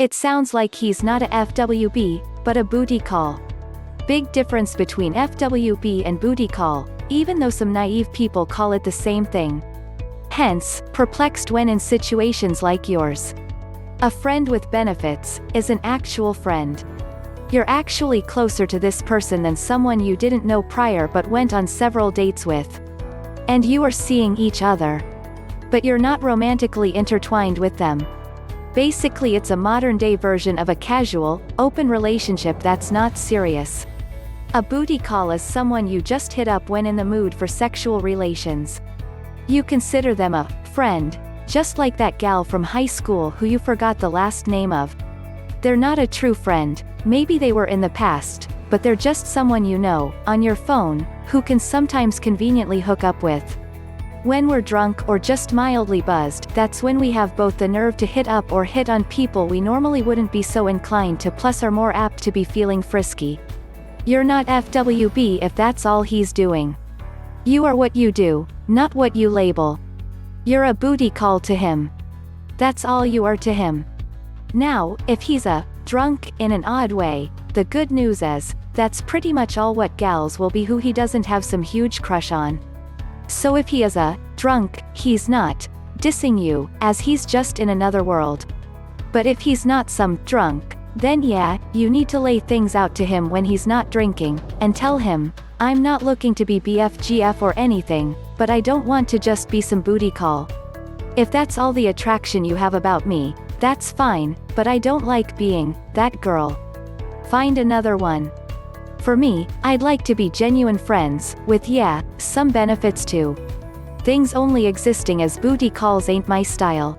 It sounds like he's not a FWB, but a booty call. Big difference between FWB and booty call, even though some naive people call it the same thing. Hence, perplexed when in situations like yours. A friend with benefits is an actual friend. You're actually closer to this person than someone you didn't know prior but went on several dates with. And you are seeing each other. But you're not romantically intertwined with them. Basically, it's a modern-day version of a casual, open relationship that's not serious. A booty call is someone you just hit up when in the mood for sexual relations. You consider them a friend, just like that gal from high school who you forgot the last name of. They're not a true friend, maybe they were in the past, but they're just someone you know, on your phone, who can sometimes conveniently hook up with. When we're drunk or just mildly buzzed, that's when we have both the nerve to hit up or hit on people we normally wouldn't be so inclined to, plus are more apt to be feeling frisky. You're not FWB if that's all he's doing. You are what you do, not what you label. You're a booty call to him. That's all you are to him. Now, if he's a drunk in an odd way, the good news is, that's pretty much all what gals will be who he doesn't have some huge crush on. So if he is a drunk, he's not dissing you, as he's just in another world. But if he's not some drunk, then yeah, you need to lay things out to him when he's not drinking, and tell him, I'm not looking to be BFGF or anything, but I don't want to just be some booty call. If that's all the attraction you have about me, that's fine, but I don't like being that girl. Find another one. For me, I'd like to be genuine friends, with some benefits too. Things only existing as booty calls ain't my style.